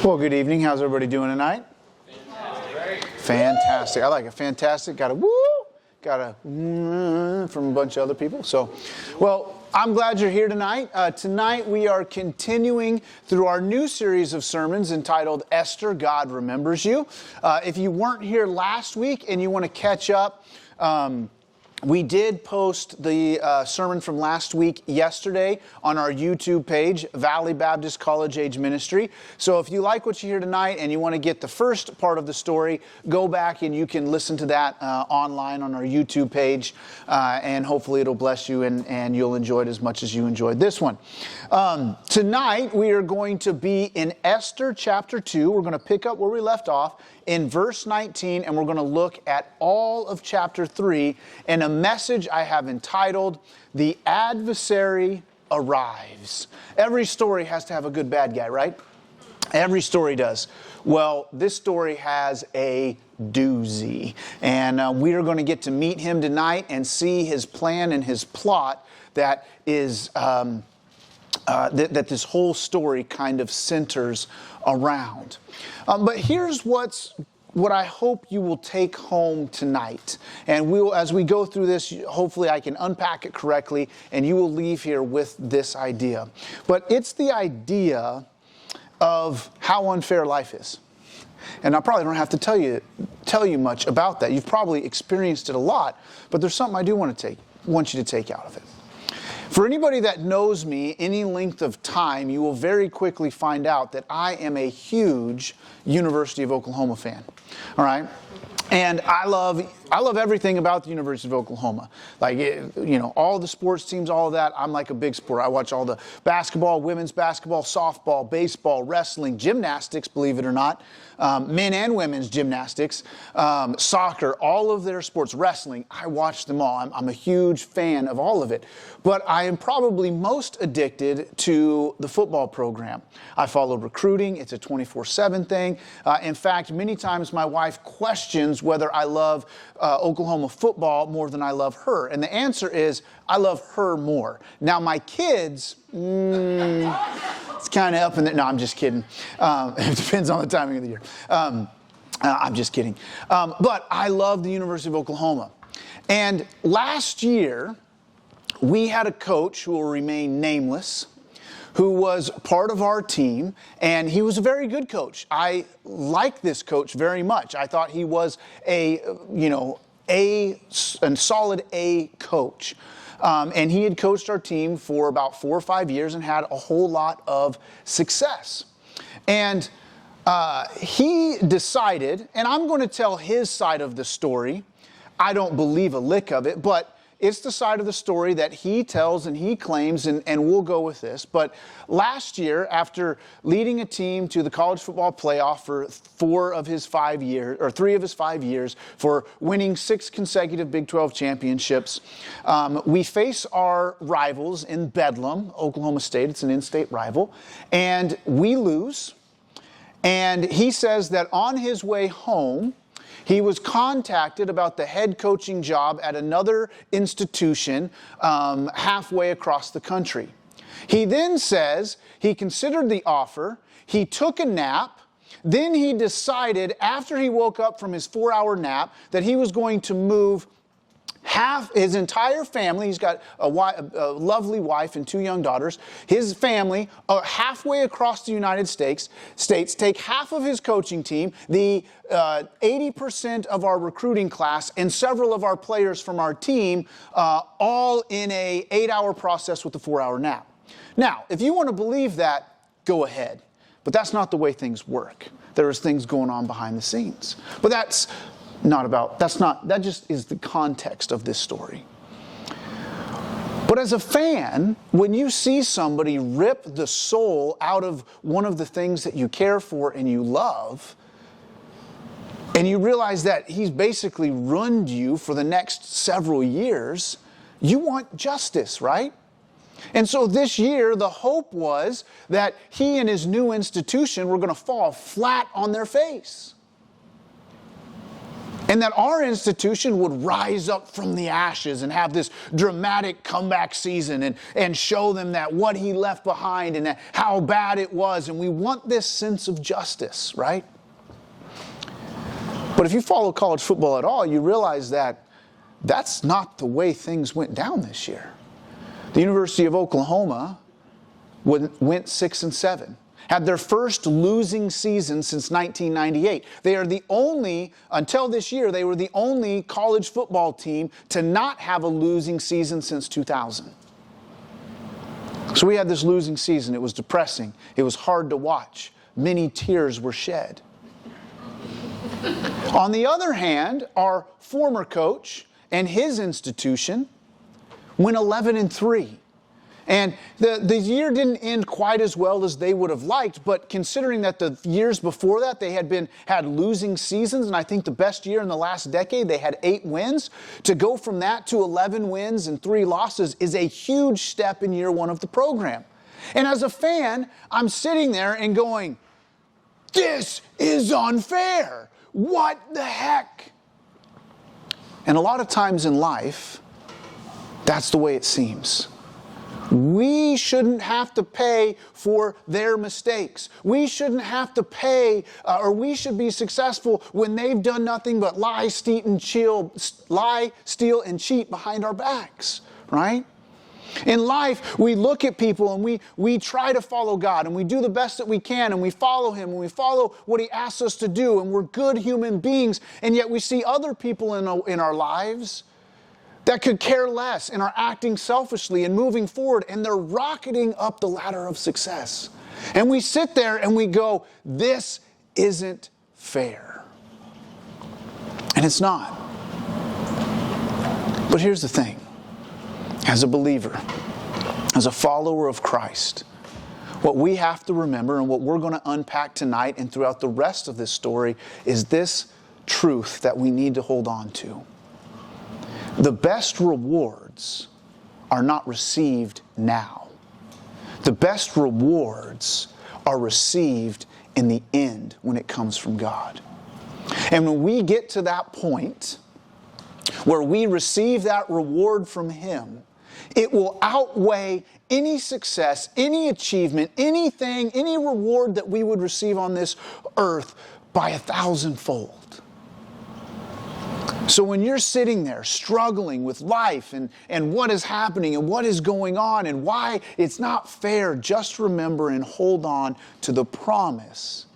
Well, good evening. How's everybody doing tonight? Fantastic. I like it. Fantastic. Got a woo. Got a from a bunch of other people. So, well, I'm glad you're here tonight. Tonight we are continuing through our new series of sermons entitled Esther, God Remembers You. If you weren't here last week and you want to catch up, we did post the sermon from last week yesterday on our YouTube page, Valley Baptist College Age Ministry. So if you like what you hear tonight and you want to get the first part of the story, go back and you can listen to that online on our YouTube page, and hopefully it'll bless you and you'll enjoy it as much as you enjoyed this one. Tonight we are going to be in Esther chapter 2. We're going to pick up where we left off in verse 19, and we're going to look at all of chapter 3 in a message I have entitled, The Adversary Arrives. Every story has to have a good bad guy, right? Every story does. Well, this story has a doozy, and we are going to get to meet him tonight and see his plan and his plot that is that this whole story kind of centers around. But here's what I hope you will take home tonight. And as we go through this, hopefully I can unpack it correctly and you will leave here with this idea. But it's the idea of how unfair life is. And I probably don't have to tell you much about that. You've probably experienced it a lot, but there's something I do want you to take out of it. For anybody that knows me any length of time, you will very quickly find out that I am a huge University of Oklahoma fan. All right? And I love everything about the University of Oklahoma. Like, all the sports teams, all of that, I'm like a big sport. I watch all the basketball, women's basketball, softball, baseball, wrestling, gymnastics, believe it or not, men and women's gymnastics, soccer, all of their sports, wrestling. I watch them all. I'm a huge fan of all of it. But I am probably most addicted to the football program. I follow recruiting. It's a 24/7 thing. In fact, many times my wife questions whether I love Oklahoma football more than I love her. And the answer is, I love her more. Now, my kids, it's kind of up in the... No, I'm just kidding. It depends on the timing of the year. I'm just kidding. But I love the University of Oklahoma. And last year, we had a coach who will remain nameless, who was part of our team, and he was a very good coach. I like this coach very much. I thought he was a solid A coach. And he had coached our team for about 4 or 5 years and had a whole lot of success. And he decided, and I'm going to tell his side of the story. I don't believe a lick of it, but it's the side of the story that he tells and he claims, and we'll go with this. But last year, after leading a team to the college football playoff for 3 of his 5 years, for winning 6 consecutive Big 12 championships, we face our rivals in Bedlam, Oklahoma State. It's an in-state rival, and we lose. And he says that on his way home, he was contacted about the head coaching job at another institution halfway across the country. He then says he considered the offer, he took a nap, then he decided after he woke up from his 4-hour nap that he was going to move his entire family. He's got a lovely wife and 2 young daughters. His family, halfway across the United States, take half of his coaching team, the 80% of our recruiting class, and several of our players from our team, all in a 8-hour process with a 4-hour nap. Now, if you want to believe that, go ahead. But that's not the way things work. There's things going on behind the scenes. But that just is the context of this story. But as a fan, when you see somebody rip the soul out of one of the things that you care for and you love, and you realize that he's basically ruined you for the next several years, you want justice, right? And so this year, the hope was that he and his new institution were going to fall flat on their face. And that our institution would rise up from the ashes and have this dramatic comeback season and show them that what he left behind and that how bad it was. And we want this sense of justice, right? But if you follow college football at all, you realize that that's not the way things went down this year. The University of Oklahoma went 6-7. Had their first losing season since 1998. They are the only, until this year, they were the only college football team to not have a losing season since 2000. So we had this losing season. It was depressing. It was hard to watch. Many tears were shed. On the other hand, our former coach and his institution went 11-3. And the year didn't end quite as well as they would have liked, but considering that the years before that they had losing seasons, and I think the best year in the last decade, they had 8 wins, to go from that to 11 wins and 3 losses is a huge step in year 1 of the program. And as a fan, I'm sitting there and going, this is unfair. What the heck? And a lot of times in life, that's the way it seems. We shouldn't have to pay for their mistakes. We shouldn't have to pay, or we should be successful when they've done nothing but lie, steal, and cheat behind our backs, right? In life, we look at people and we try to follow God and we do the best that we can and we follow Him and we follow what He asks us to do and we're good human beings, and yet we see other people in our lives that could care less and are acting selfishly and moving forward, and they're rocketing up the ladder of success. And we sit there and we go, this isn't fair. And it's not. But here's the thing. As a believer, as a follower of Christ, what we have to remember and what we're going to unpack tonight and throughout the rest of this story is this truth that we need to hold on to. The best rewards are not received now. The best rewards are received in the end when it comes from God. And when we get to that point where we receive that reward from Him, it will outweigh any success, any achievement, anything, any reward that we would receive on this earth by 1,000-fold. So when you're sitting there struggling with life and what is happening and what is going on and why it's not fair, just remember and hold on to the promise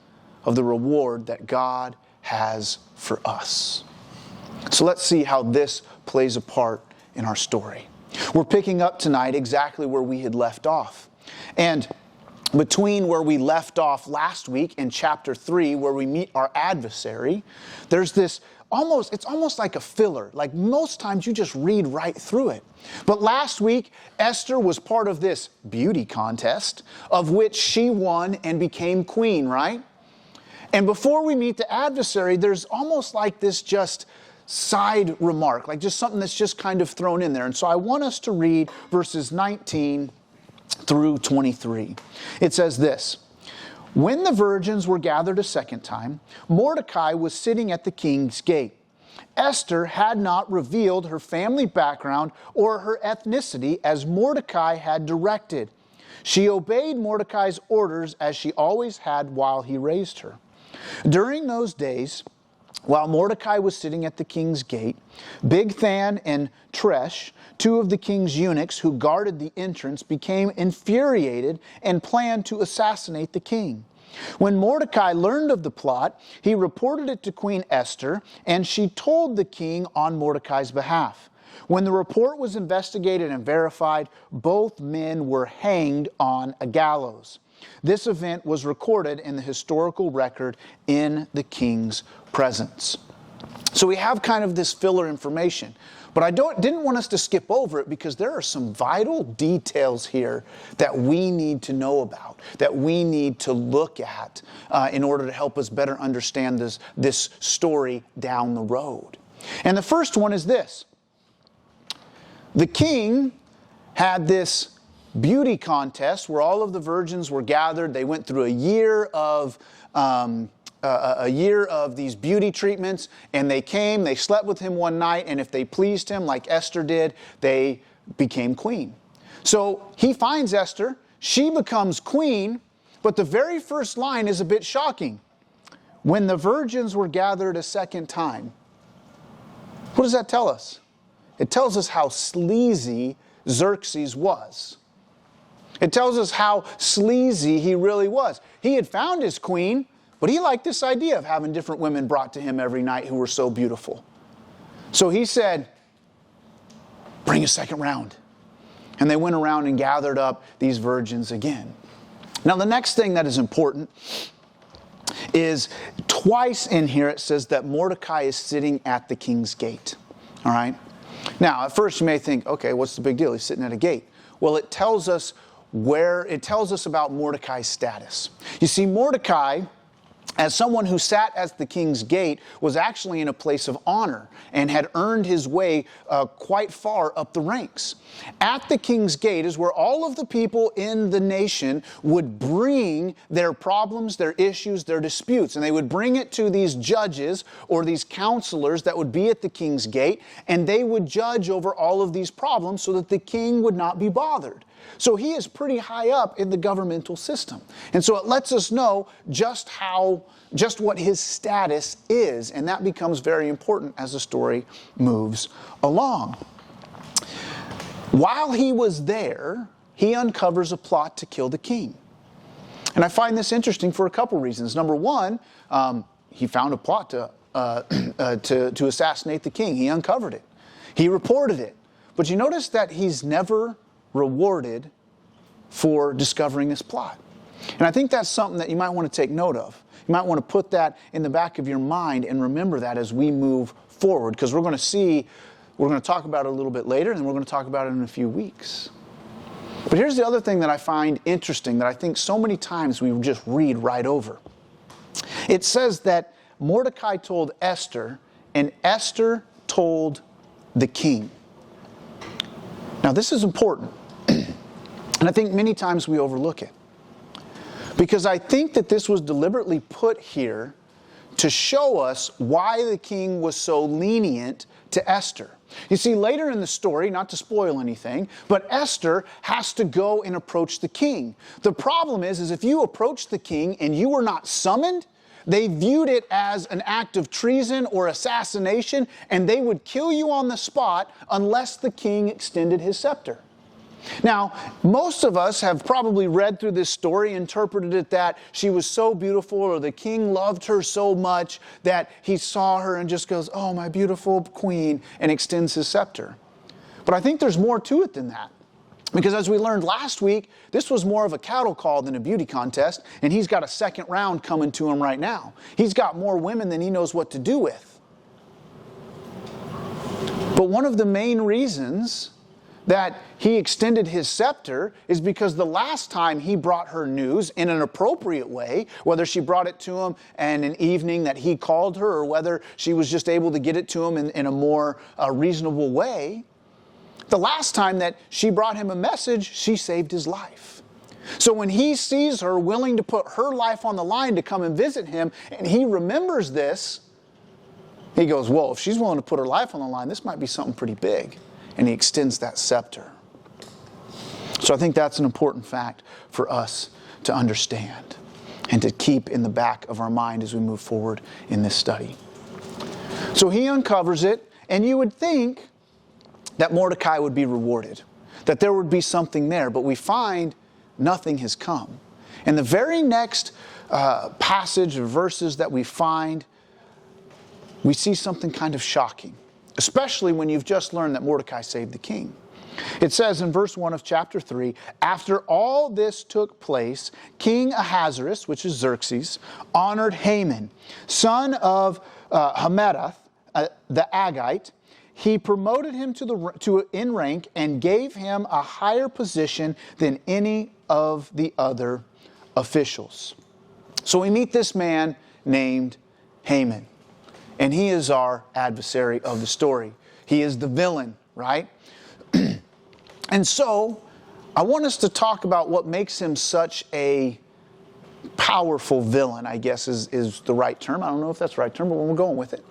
of the reward that God has for us. So let's see how this plays a part in our story. We're picking up tonight exactly where we had left off. And between where we left off last week in chapter 3, where we meet our adversary, there's this it's almost like a filler. Like most times you just read right through it. But last week, Esther was part of this beauty contest of which she won and became queen, right? And before we meet the adversary, there's almost like this just side remark, like just something that's just kind of thrown in there. And so I want us to read verses 19 through 23. It says this: When the virgins were gathered a second time, Mordecai was sitting at the king's gate. Esther had not revealed her family background or her ethnicity as Mordecai had directed. She obeyed Mordecai's orders as she always had while he raised her. During those days, while Mordecai was sitting at the king's gate, Bigthan and Teresh, 2 of the king's eunuchs who guarded the entrance, became infuriated and planned to assassinate the king. When Mordecai learned of the plot, he reported it to Queen Esther, and she told the king on Mordecai's behalf. When the report was investigated and verified, both men were hanged on a gallows. This event was recorded in the historical record in the king's presence. So we have kind of this filler information, but I didn't want us to skip over it because there are some vital details here that we need to know about, that we need to look at in order to help us better understand this story down the road. And the first one is this. The king had this beauty contest where all of the virgins were gathered. They went through a year of a year of these beauty treatments, and they came, they slept with him one night, and if they pleased him like Esther did, they became queen. So he finds Esther, she becomes queen, but the very first line is a bit shocking. When the virgins were gathered a second time. What does that tell us? It tells us how sleazy Xerxes was. It tells us how sleazy he really was. He had found his queen, but he liked this idea of having different women brought to him every night who were so beautiful. So he said, bring a second round. And they went around and gathered up these virgins again. Now the next thing that is important is twice in here it says that Mordecai is sitting at the king's gate. All right? Now at first you may think, okay, what's the big deal? He's sitting at a gate. Well, it tells us about Mordecai's status. You see, Mordecai, as someone who sat at the king's gate, was actually in a place of honor and had earned his way quite far up the ranks. At the king's gate is where all of the people in the nation would bring their problems, their issues, their disputes, and they would bring it to these judges or these counselors that would be at the king's gate, and they would judge over all of these problems so that the king would not be bothered. So he is pretty high up in the governmental system. And so it lets us know just what his status is, and that becomes very important as the story moves along. While he was there, he uncovers a plot to kill the king. And I find this interesting for a couple reasons. Number one, he found a plot to assassinate the king. He uncovered it. He reported it. But you notice that he's never rewarded for discovering this plot. And I think that's something that you might want to take note of. You might want to put that in the back of your mind and remember that as we move forward, because we're going to talk about it a little bit later, and then we're going to talk about it in a few weeks. But here's the other thing that I find interesting that I think so many times we just read right over. It says that Mordecai told Esther, and Esther told the king. Now this is important. And I think many times we overlook it. Because I think that this was deliberately put here to show us why the king was so lenient to Esther. You see, later in the story, not to spoil anything, but Esther has to go and approach the king. The problem is if you approach the king and you were not summoned, they viewed it as an act of treason or assassination, and they would kill you on the spot unless the king extended his scepter. Now, most of us have probably read through this story, interpreted it that she was so beautiful, or the king loved her so much that he saw her and just goes, oh, my beautiful queen, and extends his scepter. But I think there's more to it than that. Because as we learned last week, this was more of a cattle call than a beauty contest, and he's got a second round coming to him right now. He's got more women than he knows what to do with. But one of the main reasons that he extended his scepter is because the last time he brought her news in an appropriate way, whether she brought it to him in an evening that he called her, or whether she was just able to get it to him in a more reasonable way, the last time that she brought him a message, she saved his life. So when he sees her willing to put her life on the line to come and visit him, and he remembers this, he goes, whoa, if she's willing to put her life on the line, this might be something pretty big. And he extends that scepter. So I think that's an important fact for us to understand and to keep in the back of our mind as we move forward in this study. So he uncovers it, and you would think that Mordecai would be rewarded, that there would be something there, but we find nothing has come. And the very next passage or verses that we find, we see something kind of shocking, especially when you've just learned that Mordecai saved the king. It says in verse 1 of chapter 3, after all this took place, King Ahasuerus, which is Xerxes, honored Haman, son of Hammedatha, the Agite. He promoted him in rank and gave him a higher position than any of the other officials. So we meet this man named Haman. And he is our adversary of the story. He is the villain, right? And so I want us to talk about what makes him such a powerful villain, I guess is the right term. I don't know if that's the right term, but we're going with it.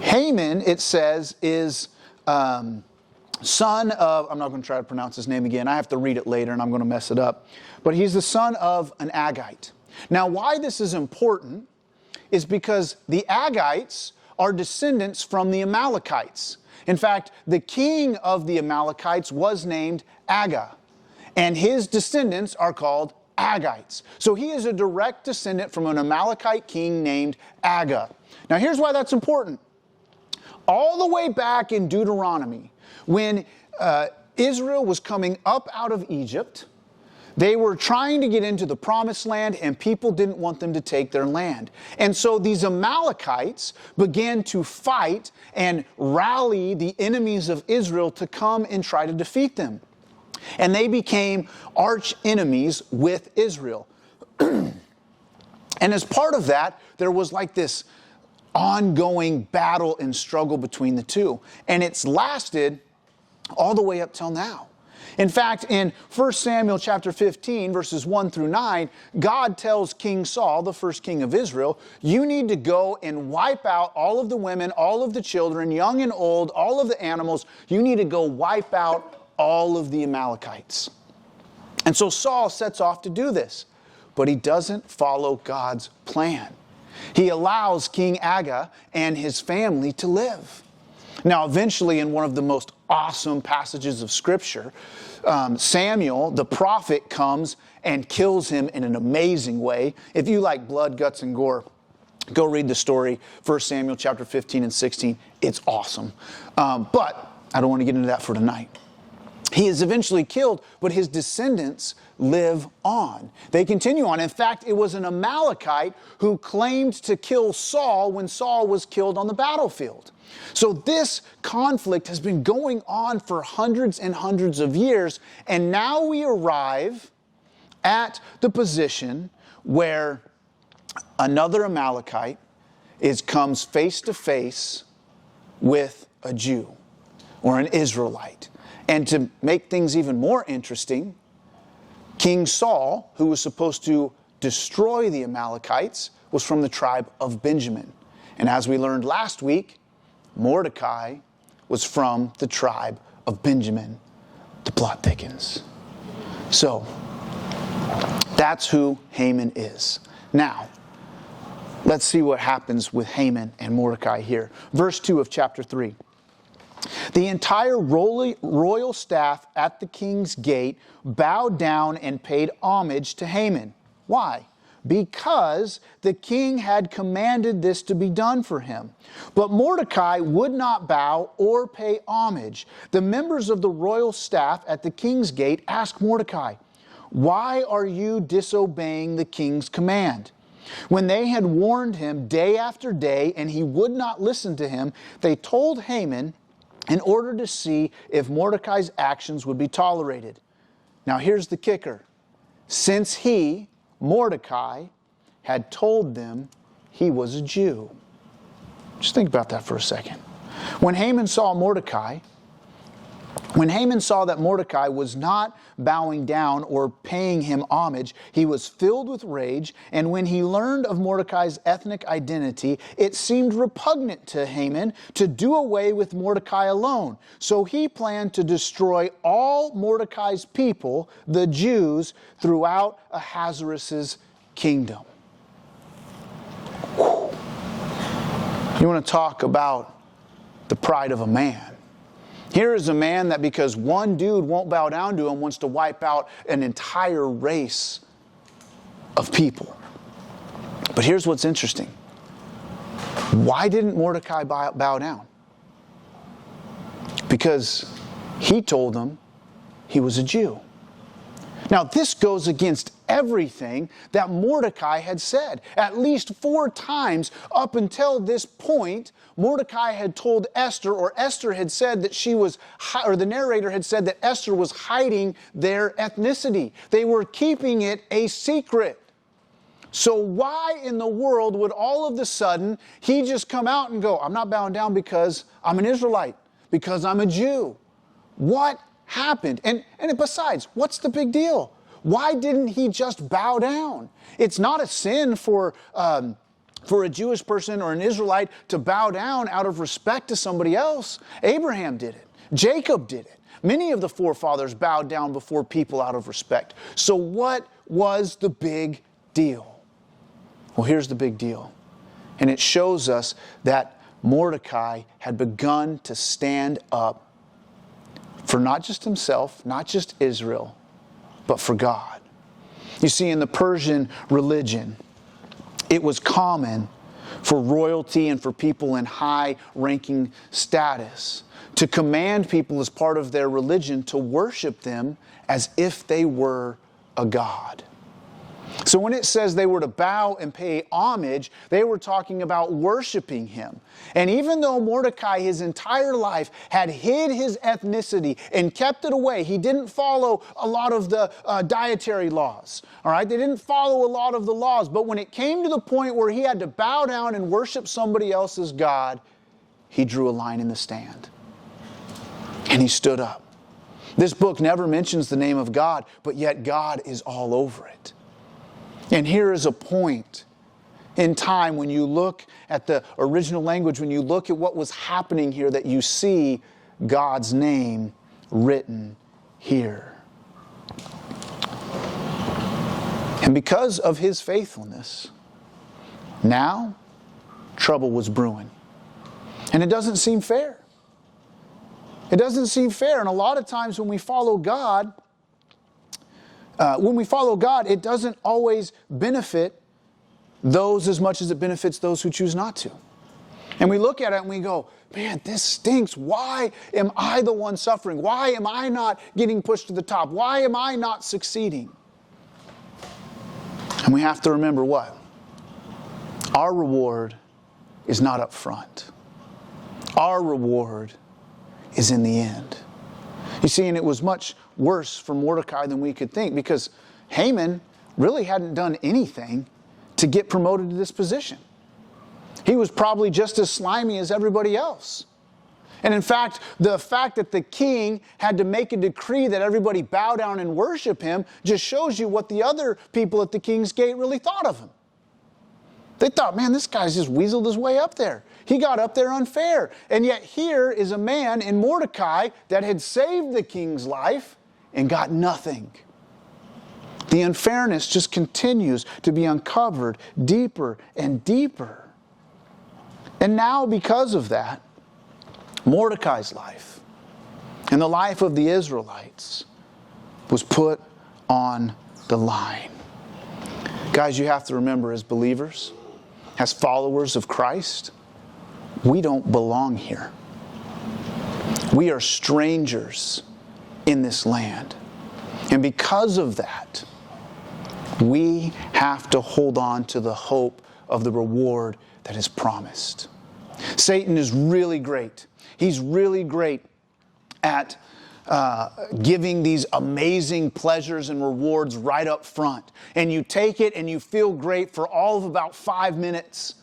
Haman, it says, is son of, I'm not going to try to pronounce his name again. I have to read it later and I'm going to mess it up. But he's the son of an Agagite. Now, why this is important is because the Agagites are descendants from the Amalekites. In fact, the king of the Amalekites was named Aga, and his descendants are called Agagites. So he is a direct descendant from an Amalekite king named Aga. Now here's why that's important. All the way back in Deuteronomy, when Israel was coming up out of Egypt, they were trying to get into the promised land and people didn't want them to take their land. And so these Amalekites began to fight and rally the enemies of Israel to come and try to defeat them. And they became arch enemies with Israel. And as part of that, there was like this ongoing battle and struggle between the two. And it's lasted all the way up till now. In fact, in 1 Samuel chapter 15, verses 1 through 9, God tells King Saul, the first king of Israel, you need to go and wipe out all of the women, all of the children, young and old, all of the animals. You need to go wipe out all of the Amalekites. And so Saul sets off to do this, but he doesn't follow God's plan. He allows King Aga and his family to live. Now, eventually, in one of the most awesome passages of Scripture, Samuel, the prophet, comes and kills him in an amazing way. If you like blood, guts, and gore, go read the story, 1 Samuel chapter 15 and 16. It's awesome. But I don't want to get into that for tonight. He is eventually killed, but his descendants live on. They continue on. In fact, it was an Amalekite who claimed to kill Saul when Saul was killed on the battlefield. So this conflict has been going on for hundreds and hundreds of years, and now we arrive at the position where another Amalekite comes face to face with a Jew or an Israelite. And to make things even more interesting, King Saul, who was supposed to destroy the Amalekites, was from the tribe of Benjamin. And as we learned last week, Mordecai was from the tribe of Benjamin. The plot thickens. So, that's who Haman is. Now, let's see what happens with Haman and Mordecai here. Verse 2 of chapter 3. The entire royal staff at the king's gate bowed down and paid homage to Haman. Why? Because the king had commanded this to be done for him. But Mordecai would not bow or pay homage. The members of the royal staff at the king's gate asked Mordecai, "Why are you disobeying the king's command?" When they had warned him day after day and he would not listen to him, they told Haman in order to see if Mordecai's actions would be tolerated. Now here's the kicker. Since he, Mordecai, had told them he was a Jew. Just think about that for a second. When Haman saw that Mordecai was not bowing down or paying him homage, he was filled with rage, and when he learned of Mordecai's ethnic identity, it seemed repugnant to Haman to do away with Mordecai alone. So he planned to destroy all Mordecai's people, the Jews, throughout Ahasuerus' kingdom. Whew. You want to talk about the pride of a man. Here is a man that because one dude won't bow down to him wants to wipe out an entire race of people. But here's what's interesting. Why didn't Mordecai bow down? Because he told them he was a Jew. Now this goes against everything that Mordecai had said. At least 4 times up until this point, Mordecai had told Esther, or Esther had said that she was, or the narrator had said that Esther was hiding their ethnicity. They were keeping it a secret. So why in the world would all of a sudden he just come out and go, I'm not bowing down because I'm an Israelite, because I'm a Jew? What happened? And besides, what's the big deal? why didn't he just bow down? It's not a sin for a Jewish person or an Israelite to bow down out of respect to somebody else. Abraham did it. Jacob did it. Many of the forefathers bowed down before people out of respect. So what was the big deal? Well, here's the big deal. And it shows us that Mordecai had begun to stand up for not just himself, not just Israel, but for God. You see, in the Persian religion, it was common for royalty and for people in high-ranking status to command people as part of their religion to worship them as if they were a god. So when it says they were to bow and pay homage, they were talking about worshiping him. And even though Mordecai his entire life had hid his ethnicity and kept it away, he didn't follow a lot of the dietary laws. All right, they didn't follow a lot of the laws. But when it came to the point where he had to bow down and worship somebody else's God, he drew a line in the sand. And he stood up. This book never mentions the name of God, but yet God is all over it. And here is a point in time when you look at the original language, when you look at what was happening here, that you see God's name written here. And because of his faithfulness, now trouble was brewing. And it doesn't seem fair. It doesn't seem fair. And a lot of times when we follow God, it doesn't always benefit those as much as it benefits those who choose not to. And we look at it and we go, man, this stinks. Why am I the one suffering? Why am I not getting pushed to the top? Why am I not succeeding? And we have to remember what? Our reward is not up front. Our reward is in the end. You see, and it was much worse for Mordecai than we could think, because Haman really hadn't done anything to get promoted to this position. He was probably just as slimy as everybody else. And in fact, the fact that the king had to make a decree that everybody bow down and worship him just shows you what the other people at the king's gate really thought of him. They thought, man, this guy's just weaseled his way up there. He got up there unfair. And yet here is a man in Mordecai that had saved the king's life and got nothing. The unfairness just continues to be uncovered deeper and deeper. And now because of that, Mordecai's life and the life of the Israelites was put on the line. Guys, you have to remember, as believers, as followers of Christ, we don't belong here. We are strangers in this land. And because of that, we have to hold on to the hope of the reward that is promised. Satan is really great. He's really great at giving these amazing pleasures and rewards right up front. And you take it and you feel great for all of about 5 minutes.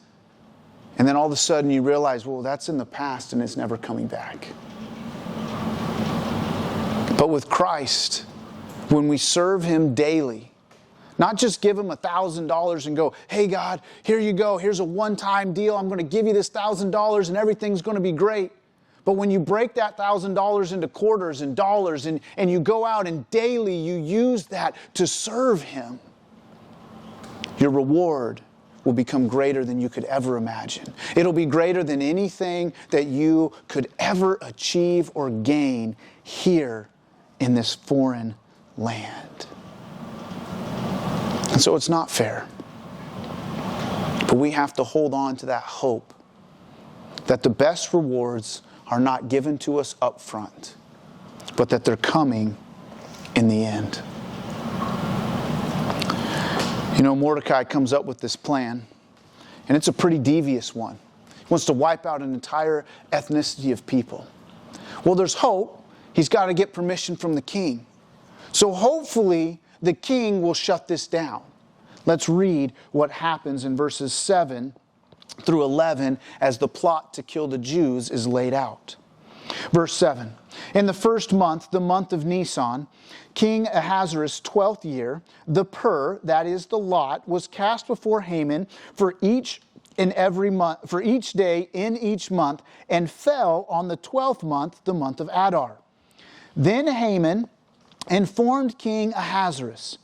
And then all of a sudden you realize, well, that's in the past and it's never coming back. But with Christ, when we serve him daily, not just give him $1,000 and go, hey God, here you go. Here's a one-time deal. I'm going to give you this $1,000 and everything's going to be great. But when you break that $1,000 into quarters and dollars and you go out and daily you use that to serve him, your reward will become greater than you could ever imagine. It'll be greater than anything that you could ever achieve or gain here in this foreign land. And so it's not fair. But we have to hold on to that hope that the best rewards are not given to us up front, but that they're coming in the end. You know, Mordecai comes up with this plan, and it's a pretty devious one. He wants to wipe out an entire ethnicity of people. Well, there's hope. He's got to get permission from the king. So hopefully the king will shut this down. Let's read what happens in verses 7 through 11 as the plot to kill the Jews is laid out. Verse 7, In the first month, the month of Nisan, King Ahasuerus' 12th year, the pur, that is the lot, was cast before Haman for each day in each month, and fell on the 12th month, the month of Adar. Then Haman informed King Ahasuerus,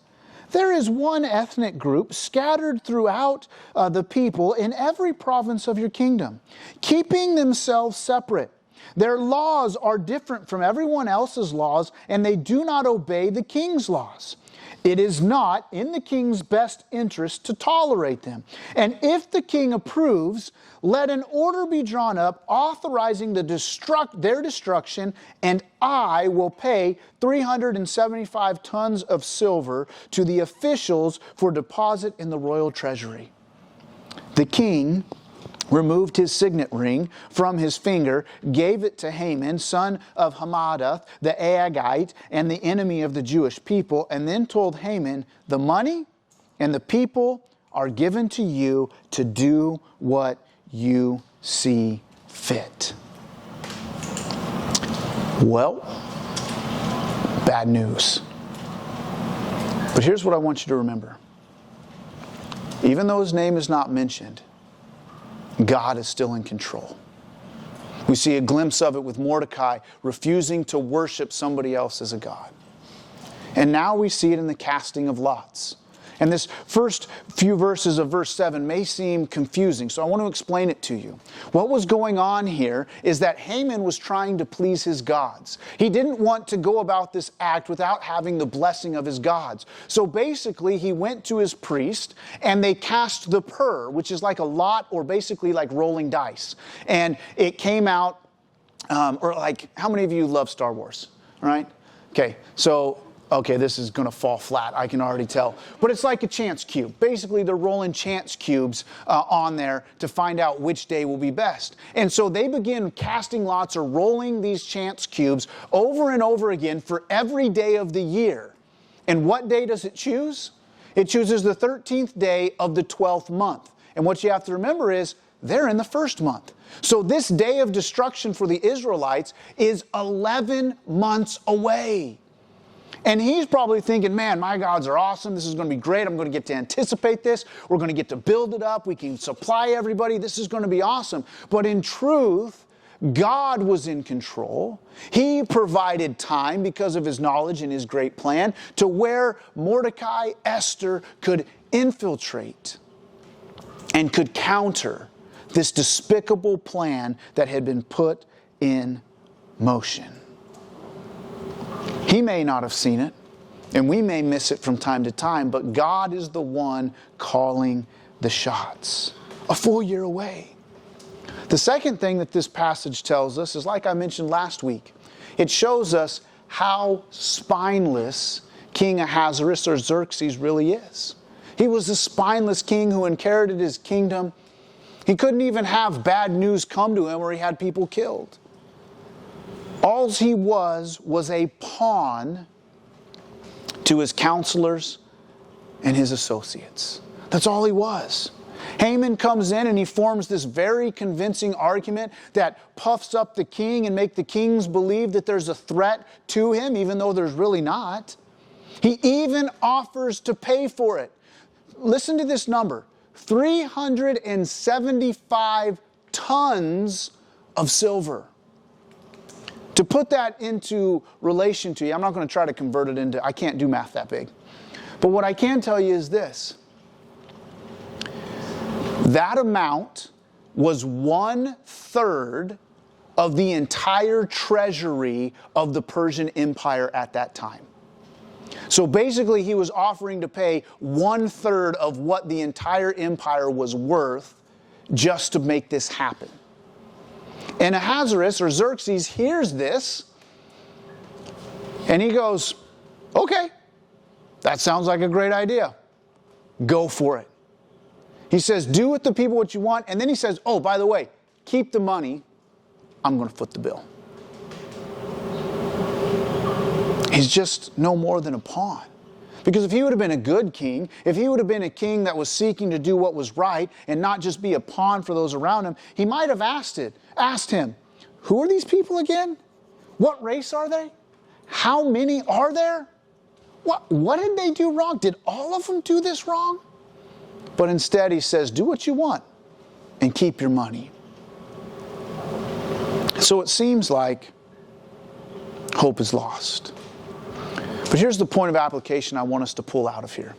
"There is one ethnic group scattered throughout the people in every province of your kingdom, keeping themselves separate. Their laws are different from everyone else's laws, and they do not obey the king's laws. It is not in the king's best interest to tolerate them. And if the king approves, let an order be drawn up authorizing their destruction, and I will pay 375 tons of silver to the officials for deposit in the royal treasury." The king removed his signet ring from his finger, gave it to Haman, son of Hammedatha, the Agagite, and the enemy of the Jewish people, and then told Haman, "The money and the people are given to you to do what you see fit." Well, bad news. But here's what I want you to remember. Even though his name is not mentioned, God is still in control. We see a glimpse of it with Mordecai refusing to worship somebody else as a god. And now we see it in the casting of lots. And this first few verses of verse 7 may seem confusing, so I want to explain it to you. What was going on here is that Haman was trying to please his gods. He didn't want to go about this act without having the blessing of his gods. So basically, he went to his priest and they cast the pur, which is like a lot, or basically like rolling dice. And it came out, or like, how many of you love Star Wars? All right? Okay, this is going to fall flat, I can already tell. But it's like a chance cube. Basically, they're rolling chance cubes on there to find out which day will be best. And so they begin casting lots or rolling these chance cubes over and over again for every day of the year. And what day does it choose? It chooses the 13th day of the 12th month. And what you have to remember is, they're in the first month. So this day of destruction for the Israelites is 11 months away. And he's probably thinking, man, my gods are awesome. This is going to be great. I'm going to get to anticipate this. We're going to get to build it up. We can supply everybody. This is going to be awesome. But in truth, God was in control. He provided time because of his knowledge and his great plan to where Mordecai, Esther could infiltrate and could counter this despicable plan that had been put in motion. He may not have seen it, and we may miss it from time to time, but God is the one calling the shots. A full year away. The second thing that this passage tells us is, like I mentioned last week, it shows us how spineless King Ahasuerus or Xerxes really is. He was a spineless king who inherited his kingdom. He couldn't even have bad news come to him where he had people killed. All he was a pawn to his counselors and his associates. That's all he was. Haman comes in and he forms this very convincing argument that puffs up the king and make the kings believe that there's a threat to him, even though there's really not. He even offers to pay for it. Listen to this number, 375 tons of silver. To put that into relation to you, I'm not going to try to convert it into, I can't do math that big. But what I can tell you is this. That amount was 1/3 of the entire treasury of the Persian Empire at that time. So basically he was offering to pay 1/3 of what the entire empire was worth just to make this happen. And Ahasuerus or Xerxes hears this and he goes, okay, that sounds like a great idea. Go for it. He says, do with the people what you want. And then he says, oh, by the way, keep the money. I'm going to foot the bill. He's just no more than a pawn. Because if he would have been a good king, if he would have been a king that was seeking to do what was right and not just be a pawn for those around him, he might have asked him, who are these people again? What race are they? How many are there? What did they do wrong? Did all of them do this wrong? But instead he says, do what you want and keep your money. So it seems like hope is lost. But here's the point of application I want us to pull out of here.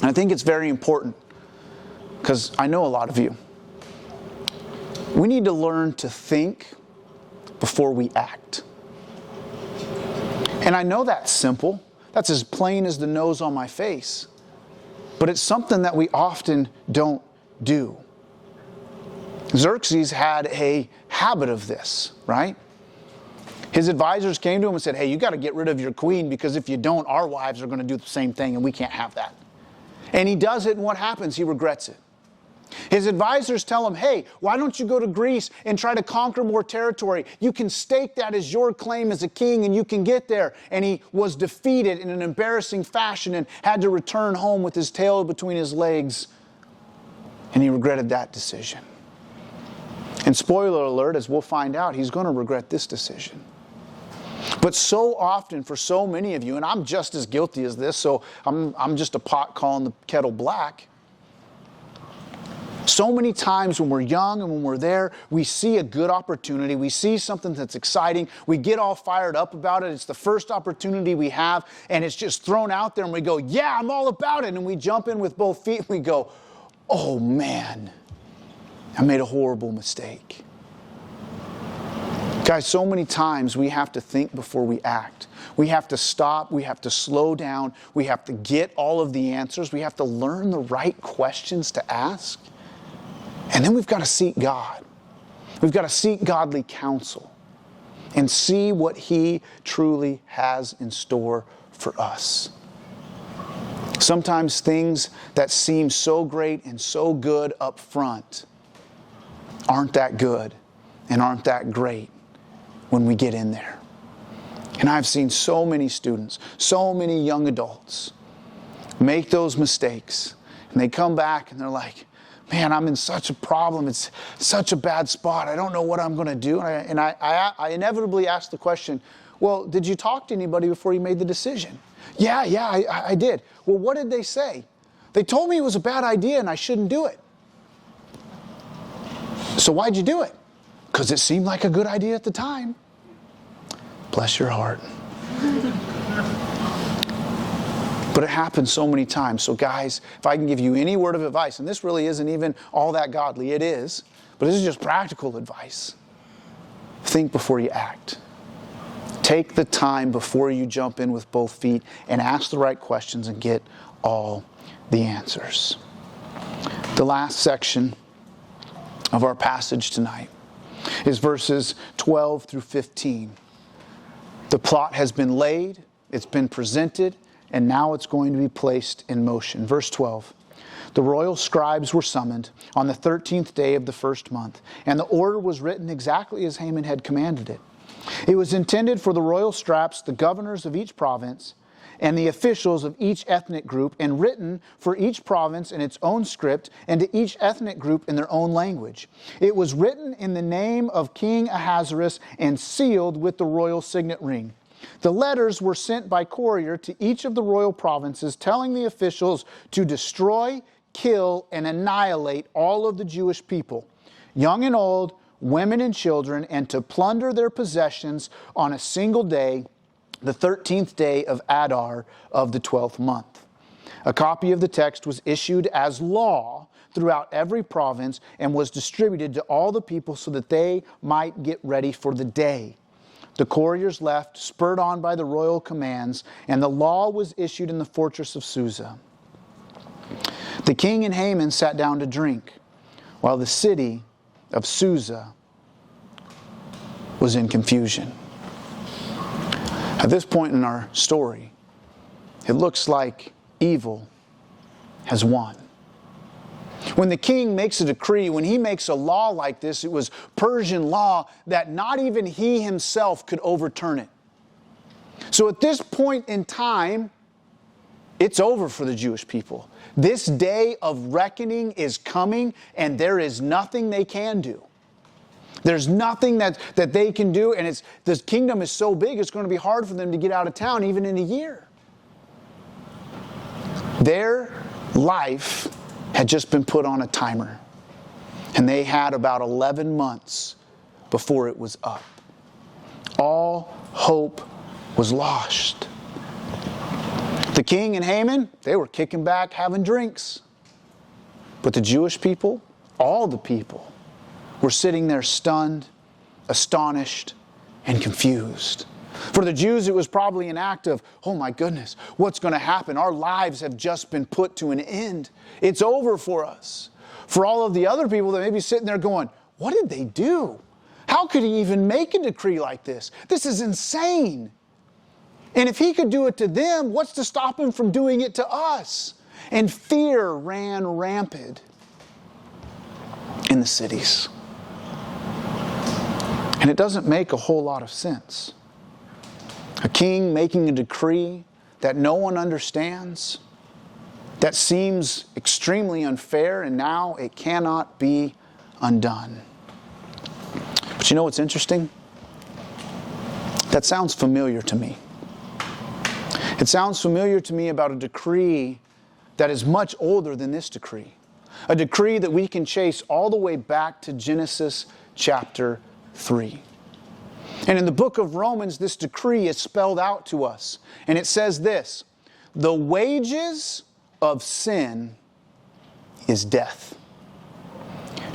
And I think it's very important because I know a lot of you. We need to learn to think before we act. And I know that's simple. That's as plain as the nose on my face. But it's something that we often don't do. Xerxes had a habit of this, right? His advisors came to him and said, hey, you got to get rid of your queen because if you don't, our wives are going to do the same thing and we can't have that. And he does it, and what happens? He regrets it. His advisors tell him, hey, why don't you go to Greece and try to conquer more territory? You can stake that as your claim as a king and you can get there. And he was defeated in an embarrassing fashion and had to return home with his tail between his legs. And he regretted that decision. And spoiler alert, as we'll find out, he's going to regret this decision. But so often for so many of you, and I'm just as guilty as this, so I'm just a pot calling the kettle black. So many times when we're young and when we're there, we see a good opportunity. We see something that's exciting. We get all fired up about it. It's the first opportunity we have, and it's just thrown out there, and we go, yeah, I'm all about it. And we jump in with both feet, and we go, oh man, I made a horrible mistake. Guys, so many times we have to think before we act. We have to stop. We have to slow down. We have to get all of the answers. We have to learn the right questions to ask. And then we've got to seek God. We've got to seek godly counsel and see what He truly has in store for us. Sometimes things that seem so great and so good up front aren't that good and aren't that great when we get in there. And I've seen so many students, so many young adults make those mistakes. And they come back and they're like, man, I'm in such a problem. It's such a bad spot. I don't know what I'm going to do. And I inevitably ask the question, well, did you talk to anybody before you made the decision? Yeah, I did. Well, what did they say? They told me it was a bad idea and I shouldn't do it. So why'd you do it? Because it seemed like a good idea at the time. Bless your heart. But it happens so many times. So guys, if I can give you any word of advice, and this really isn't even all that godly, it is, but this is just practical advice. Think before you act. Take the time before you jump in with both feet and ask the right questions and get all the answers. The last section of our passage tonight is verses 12 through 15. The plot has been laid, it's been presented, and now it's going to be placed in motion. Verse 12. The royal scribes were summoned on the 13th day of the first month, and the order was written exactly as Haman had commanded it. It was intended for the royal straps, the governors of each province, and the officials of each ethnic group, and written for each province in its own script, and to each ethnic group in their own language. It was written in the name of King Ahasuerus and sealed with the royal signet ring. The letters were sent by courier to each of the royal provinces, telling the officials to destroy, kill, and annihilate all of the Jewish people, young and old, women and children, and to plunder their possessions on a single day, the 13th day of Adar of the 12th month. A copy of the text was issued as law throughout every province and was distributed to all the people so that they might get ready for the day. The couriers left, spurred on by the royal commands, and the law was issued in the fortress of Susa. The king and Haman sat down to drink, while the city of Susa was in confusion. At this point in our story, it looks like evil has won. When the king makes a decree, when he makes a law like this, it was Persian law that not even he himself could overturn it. So at this point in time, it's over for the Jewish people. This day of reckoning is coming, and there is nothing they can do. There's nothing that they can do, and this kingdom is so big, it's going to be hard for them to get out of town even in a year. Their life had just been put on a timer, and they had about 11 months before it was up. All hope was lost. The king and Haman, they were kicking back, having drinks. But the Jewish people, all the people, were sitting there stunned, astonished, and confused. For the Jews, it was probably an act of, oh my goodness, what's going to happen? Our lives have just been put to an end. It's over for us. For all of the other people that may be sitting there going, what did they do? How could he even make a decree like this? This is insane. And if he could do it to them, what's to stop him from doing it to us? And fear ran rampant in the cities. And it doesn't make a whole lot of sense. A king making a decree that no one understands, that seems extremely unfair, and now it cannot be undone. But you know what's interesting? That sounds familiar to me. It sounds familiar to me about a decree that is much older than this decree. A decree that we can chase all the way back to Genesis chapter 3. And in the book of Romans, this decree is spelled out to us. And it says this: the wages of sin is death.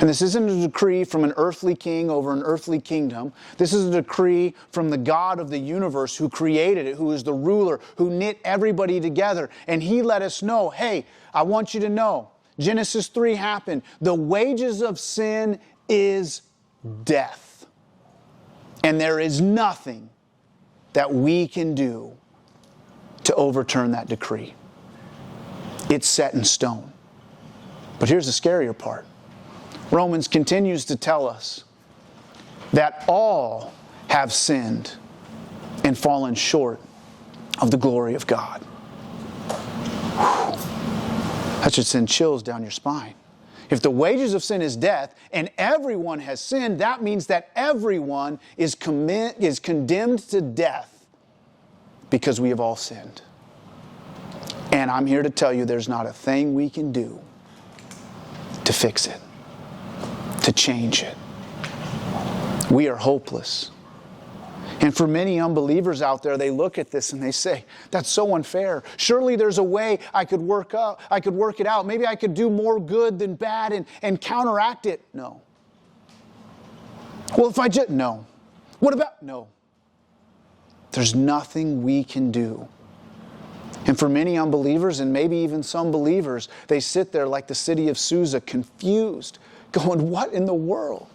And this isn't a decree from an earthly king over an earthly kingdom. This is a decree from the God of the universe who created it, who is the ruler, who knit everybody together. And he let us know, hey, I want you to know, Genesis 3 happened. The wages of sin is death. And there is nothing that we can do to overturn that decree. It's set in stone. But here's the scarier part. Romans continues to tell us that all have sinned and fallen short of the glory of God. Whew. That should send chills down your spine. If the wages of sin is death and everyone has sinned, that means that everyone is condemned to death because we have all sinned. And I'm here to tell you there's not a thing we can do to fix it, to change it. We are hopeless. And for many unbelievers out there, they look at this and they say, that's so unfair. Surely there's a way I could work it out. Maybe I could do more good than bad and counteract it. No. Well, if I just, no. What about, no. There's nothing we can do. And for many unbelievers, and maybe even some believers, they sit there like the city of Susa, confused, going, what in the world?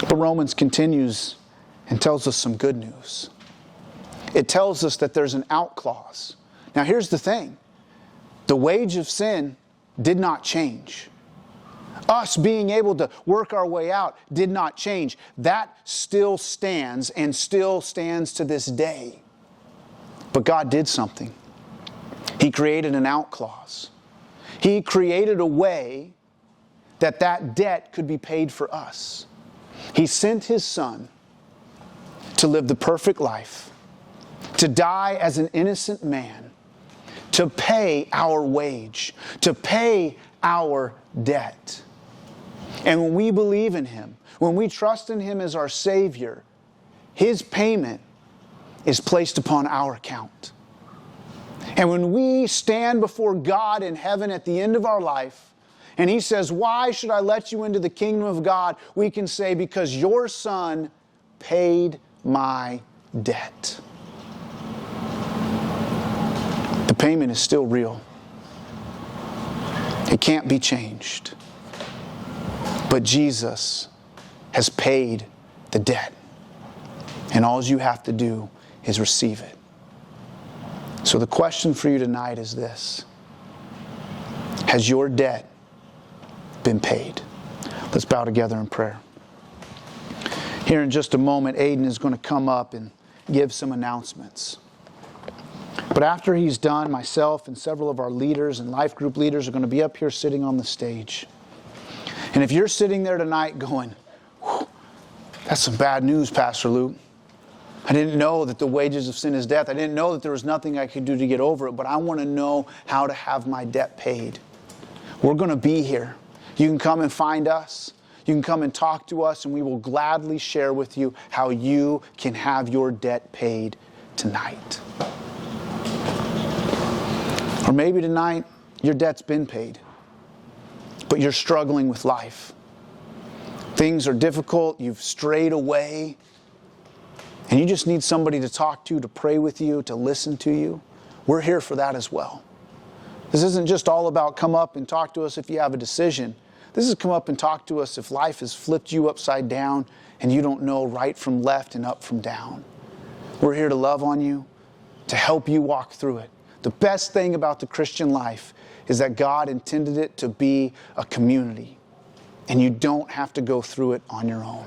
But Romans continues and tells us some good news. It tells us that there's an out clause. Now here's the thing. The wage of sin did not change. Us being able to work our way out did not change. That still stands and still stands to this day. But God did something. He created an out clause. He created a way that debt could be paid for us. He sent His Son to live the perfect life, to die as an innocent man, to pay our wage, to pay our debt. And when we believe in Him, when we trust in Him as our Savior, His payment is placed upon our account. And when we stand before God in heaven at the end of our life, and He says, why should I let you into the kingdom of God? We can say, because your Son paid my debt. The payment is still real. It can't be changed. But Jesus has paid the debt. And all you have to do is receive it. So the question for you tonight is this: has your debt been paid? Let's bow together in prayer. Here in just a moment, Aiden is going to come up and give some announcements. But after he's done, myself and several of our leaders and life group leaders are going to be up here sitting on the stage. And if you're sitting there tonight going, that's some bad news, Pastor Luke. I didn't know that the wages of sin is death. I didn't know that there was nothing I could do to get over it, but I want to know how to have my debt paid. We're going to be here. You can come and find us. You can come and talk to us, and we will gladly share with you how you can have your debt paid tonight. Or maybe tonight, your debt's been paid, but you're struggling with life. Things are difficult, you've strayed away, and you just need somebody to talk to pray with you, to listen to you. We're here for that as well. This isn't just all about come up and talk to us if you have a decision. This is come up and talk to us if life has flipped you upside down and you don't know right from left and up from down. We're here to love on you, to help you walk through it. The best thing about the Christian life is that God intended it to be a community, and you don't have to go through it on your own.